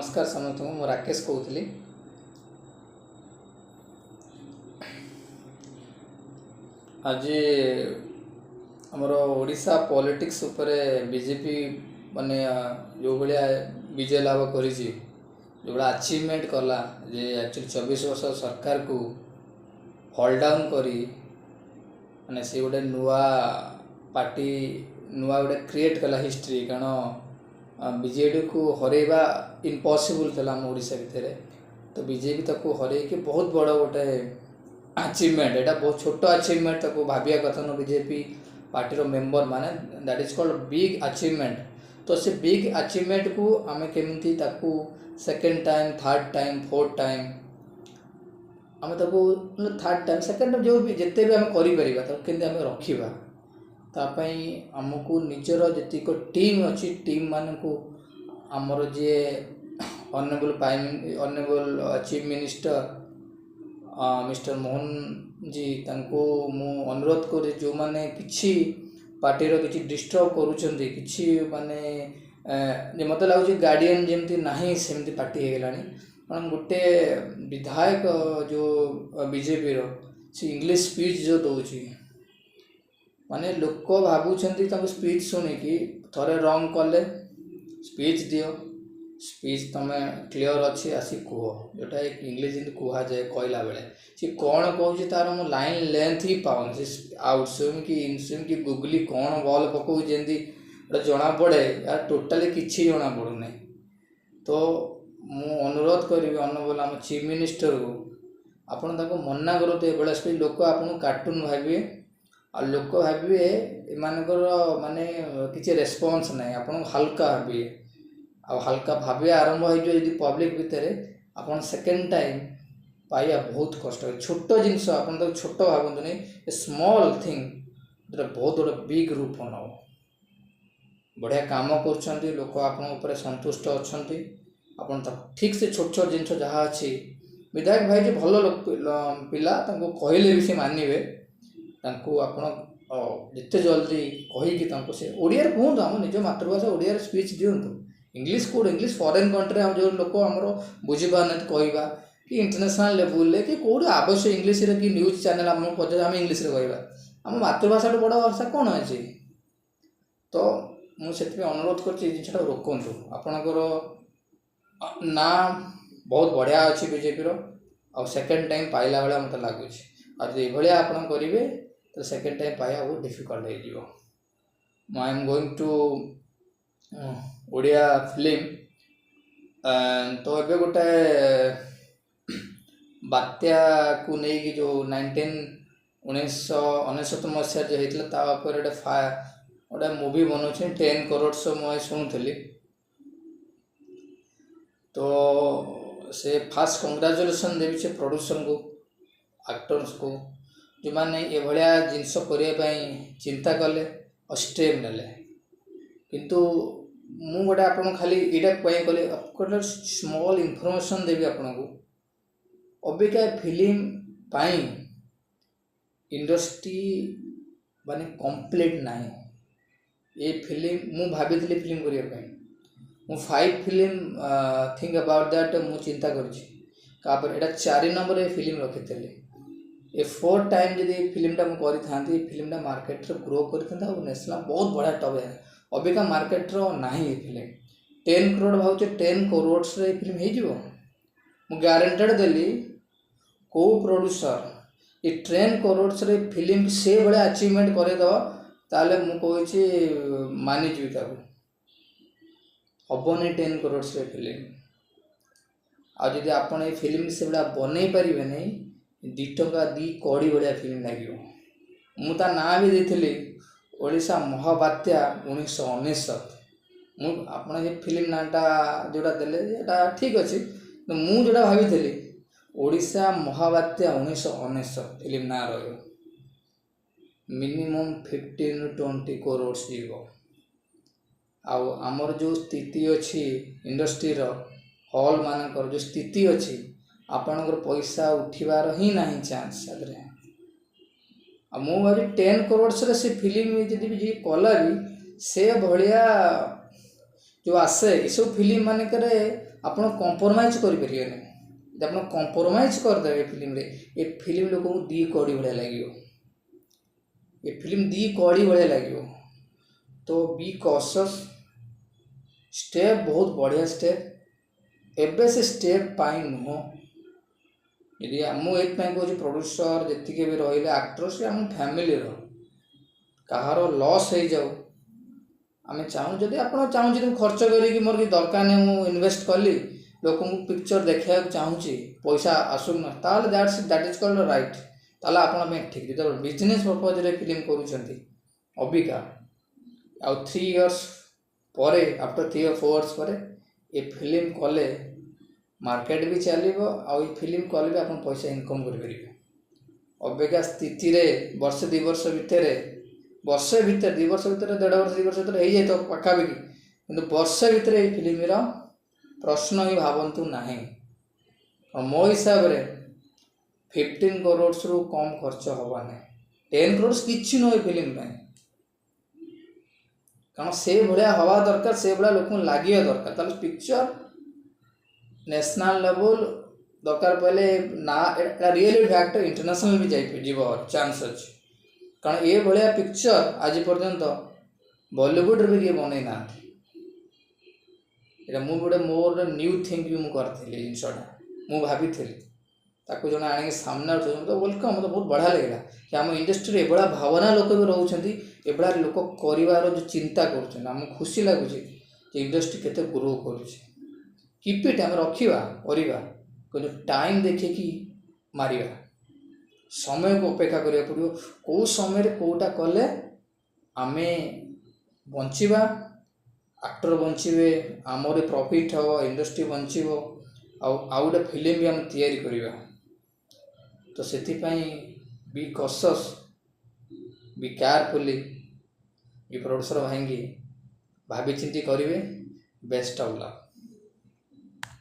नमस्कार समस्त मु राकेश कहूली। आज आमर ओडिशा पॉलिटिक्स उपरे बीजेपी माने जो भाया विजय लाभ कर जो अचीवमेंट कला जे एक्चुअली 24 वर्ष सरकार को होल्ड डाउन करी माने से गोटे नुआ पार्टी नुआ गोटे क्रिएट कला हिस्ट्री कारण बीजेडी को हरैबा इम्पॉसिबल था आम ओडिशा भितर। तो बीजेपी ताको हरै कि बहुत बड़ गोटे अचीवमेंट एटा बहुत छोट अचीवमेंट ताको भाविया कथा न बीजेपी पार्टी रो मेंबर माने that is called big achievement. तो से बिग अचीवमेंट को आमे केमिति ताको second time third time fourth time आमे ताको थर्ड टाइम सेकंड टाइम जो भी जिते भी आमे करि परिबा ताको केंदे आमे रखिबा तापाई आमको निजर जी टीम अच्छी टीम मान को आमर जे honourable chief minister mister Mohan ji तांको मु अनुरोध कर जो माने किछि पार्टी रो किछि डिस्टर्ब करूछंती किछि माने जे मते लागुछि गार्डियन जेमती नाही सेमती पार्टी हे गेलानी। कारण गोटे विधायक जो बीजेपी रो से इंग्लिश स्पीच जो दउछि माने लोक भावुंट स्पीच शुणिकी थोड़े रंग कले स्पीच दियो स्पीच तुम क्लीयर अच्छी आसी कह जोटा एक इंग्लीश कह जाए कहला बेले सी कौन कौन तार मो लाइन लेंथ ही पाऊन आउट स्विम कि इन स्विम कि गुगली कौन बॉल पकाऊ जमी जना पड़े यार टोटाली किसी जना पड़ूना। तो मु अनुरोध करी ऑनरेबल आम चीफ मिनिस्टर को आपन ताको मना करते ये स्पीच लोक आपन कार्टून भाविए आ लोक भाविए एमानकर माने किसी रेस्पॉन्स नहीं आपन हल्का भाविए आ हल्का भाविए आरंभ हो जो पब्लिक भितर आपन सेकेंड टाइम पाइबा बहुत कष्ट छोट जिनस आपन तो छोट भावतु नहीं ए स्मॉल थिंग जो बहुत बड़ा बिग रूप न बढ़िया काम कर लोक आप संतुष्ट अच्छा आपन ठीक से छोट छोट जिनस जहाँ अच्छी विधायक भाई जो भल पिला कहले भी से मानवे तांको आपण जिते जल्दी कहीकि से ओडिया कहतु आम निज मातृभाषा ओडिया स्पीच दिंतु इंग्लीश कौट इंग्लीश फॉरेन कंट्री जो लोक आमर बुझीपार कहवा कि इंटरनेशनल लेवल कि कौट आवश्यक इंग्लीश कि न्यूज चैनल आम पचार आम इंग्लीश कहवा आम मातृभाषा बड़ भाषा कौन अच्छी। तो मुझे अनुरोध कर रोकतु आपणकर ना बहुत बढ़िया अच्छी बीजेपी आ सेकेंड टाइम पाइला भाया मत लगुच ये आप करेंगे तो सेकेंड टाइम पाया बहुत डिफिकल्ट हो। I am going to Odia film तो ये गोटे बात्या को लेकिन जो 1999 मसीह जो होता गोटे मूवी बनाऊँ 10 करोड़ मुझे शुणुली। तो से फास्ट कंग्राचुलेसन देवी से प्रोड्यूसर को एक्टर्स को जो मैंने ये भाया जिनस करने चिंता कले और स्टेप ने किंतु मु गोटे आप खाली यहाँ कले गोटे स्मॉल इनफॉरमेशन देवी आपन को अबिका फिल्म इंडस्ट्री माने कंप्लीट ना ये फिल्म मु भाभी फिल्म करने मु 5 फिल्म थिंक अबाउट दैट मु चिंता कर 4 नंबर ये फिल्म रखी ए 4 टाइम जब फिल्मटा मुझे करी फिल्मटा मार्केट ग्रो कर नेशनल बहुत बढ़िया टॉप है अबिका मार्केट ना ये फिल्म 10 करोड़ भाव 10 करोड़ से फिल्म हो गारंटेड देली को प्रोड्यूसर ये 10 करोड़ से फिल्म से भाया अचीवमेंट करदेव ताले मुझे मानिजी हेनी 10 करोड़ से फिल्म आदि आपड़ ये फिल्म से भाया बनई पारे नहीं 2 टंका 2 कौड़ी भाया फिल्म लगे मुझा ना भी देती ओडिशा महाबात्या 1999 मुझे ये फिल्म नाटा जोटा देले ठीक अच्छे मुझे जोटा भाई ओडिशा महाबात्या 1999 फिल्म ना रही मिनिमम 15 to 20 करोड़ जीव आमर जो स्थिति अच्छी इंडस्ट्री हॉल मानकर जो स्थिति अच्छी आपणकर पैसा उठिबार ही नहीं चांस मु भावी 10 करोड़ से फिल्म जदि भी कला भी से भाया जो आसे ये सब फिल्म मानक ଆପଣ କମ୍ପ୍ରମାଇଜ୍ କରିପାରିବେନି। ଯଦି ଆପଣ କମ୍ପ୍ରମାଇଜ୍ କରିଦେବେ ଫିଲ୍ମରେ, ଏ ଫିଲ୍ମ ଲୋକଙ୍କୁ 2 କଡ଼ି ଭଳିଆ ଲାଗିବ। ଏ ଫିଲ୍ମ 2 କଡ଼ି ଭଳିଆ ଲାଗିବ। ତ ବି କସସ୍। ଷ୍ଟେପ୍ ବହୁତ ବଢ଼ିଆ ଷ୍ଟେପ୍। ଏବେ ସେ ଷ୍ଟେପ୍ ପାଇଁ ନୁହଁ। ଯଦି ମୁଁ ଏଇଥିପାଇଁ କହୁଛି, ପ୍ରଡ୍ୟୁସର ଯେତିକି ବି ରହିଲେ, ଆକ୍ଟର, ସେ ଆମ ଫ୍ୟାମିଲିର, କାହାର ଲସ୍ ହେଇଯାଉ ଆମେ ଚାହୁଁ। ଯଦି ଆପଣ ଚାହୁଁଛନ୍ତି ମୁଁ ଖର୍ଚ୍ଚ କରିକି ମୋର କିଛି ଦରକାର ନାହିଁ, ମୁଁ ଇନଭେଷ୍ଟ କଲି, ଲୋକଙ୍କୁ ପିକ୍ଚର ଦେଖାଇବାକୁ ଚାହୁଁଛି, ପଇସା ଆସୁନ, ତାହେଲେ ଦ୍ୟାଟ୍ ଇଜ୍ କଲ୍ଡ ରାଇଟ୍। ତାହେଲେ ଆପଣ ପାଇଁ ଠିକ୍। ଯେତେବେଳେ ବିଜନେସ୍ ପର୍ପଜରେ ଫିଲ୍ମ କରୁଛନ୍ତି ଅବିକା, ଆଉ 3 ଇୟର୍ସ ପରେ, ଆଫ୍ଟର 3 or 4 ଇୟର୍ସ ପରେ ଏ ଫିଲ୍ମ କଲେ ମାର୍କେଟ ବି ଚାଲିବ, ଆଉ ଏ ଫିଲ୍ମ କଲେ ବି ଆପଣ ପଇସା ଇନକମ୍ କରିପାରିବେ। ଅବିକା ସ୍ଥିତିରେ ବର୍ଷେ 2 ବର୍ଷ ଭିତରେ, 2 ବର୍ଷ ଭିତରେ, 1.5 ବର୍ଷ, 2 ବର୍ଷ ଭିତରେ ହେଇଯାଇଥିବ ପାଖାପାଖି, କିନ୍ତୁ ବର୍ଷେ ଭିତରେ ଏଇ ଫିଲ୍ମର ପ୍ରଶ୍ନ ହିଁ ଭାବନ୍ତୁ ନାହିଁ। ମୋ ହିସାବରେ 15 crores କମ୍ ଖର୍ଚ୍ଚ ହେବା ନାହିଁ। 10 crores କିଛି ନୁହେଁ ଫିଲ୍ମ ପାଇଁ, କାରଣ ସେଇଭଳିଆ ହେବା ଦରକାର, ସେଇଭଳିଆ ଲୋକଙ୍କୁ ଲାଗିବା ଦରକାର। ତାହେଲେ ପିକ୍ଚର ନ୍ୟାସନାଲ୍ ଲେଭେଲ୍, ଦରକାର ପଡ଼ିଲେ ନା, ଏଇଟା ରିଏଲ୍ ଫ୍ୟାକ୍ଟ, ଇଣ୍ଟରନ୍ୟାସନାଲ୍ ବି ଯିବ ଚାନ୍ସ ଅଛି। କାରଣ ଏଭଳିଆ ପିକ୍ଚର ଆଜି ପର୍ଯ୍ୟନ୍ତ ବଲିଉଡ଼ରେ ବି କିଏ ବନେଇ ନାହାନ୍ତି। ଏଇଟା ମୋର ନ୍ୟୁ ଥିଙ୍କ୍ ବି ମୁଁ କରିଥିଲି। ଜିନିଷଟା ମୁଁ ଭାବିଥିଲି, ତାକୁ ଜଣେ ଆଣିକି ସାମ୍ନାରେ ଥୋଇ ମୋତେ ୱେଲକମ୍, ମୋତେ ବହୁତ ବଢ଼ିଆ ଲାଗିଲା କି ଆମ ଇଣ୍ଡଷ୍ଟ୍ରିରେ ଏଭଳିଆ ଭାବନା ଲୋକ ବି ରହୁଛନ୍ତି, ଏଭଳିଆ ଲୋକ କରିବାର ଯେଉଁ ଚିନ୍ତା କରୁଛନ୍ତି। ଆମକୁ ଖୁସି ଲାଗୁଛି ଯେ ଇଣ୍ଡଷ୍ଟ୍ରି କେତେ ଗ୍ରୋ କରୁଛି। କିପ୍ ଇଟ୍, ଆମେ ରଖିବା, କରିବା, କିନ୍ତୁ ଟାଇମ୍ ଦେଖିକି ମାରିବା। ସମୟକୁ ଅପେକ୍ଷା କରିବାକୁ ପଡ଼ିବ। କେଉଁ ସମୟରେ କେଉଁଟା କଲେ ଆମେ ବଞ୍ଚିବା, ଆକ୍ଟର ବଞ୍ଚିବେ, ଆମର ପ୍ରଫିଟ୍ ହେବ, ଇଣ୍ଡଷ୍ଟ୍ରି ବଞ୍ଚିବ, ଆଉ ଗୋଟେ ଫିଲ୍ମ ବି ଆମେ ତିଆରି କରିବା। ତ ସେଥିପାଇଁ ବି କସସ୍, ବି କେୟାରଫୁଲି, ବି ପ୍ରଡ୍ୟୁସର ଭାଇଙ୍କି ଭାବିଚିନ୍ତି କରିବେ। Best of luck.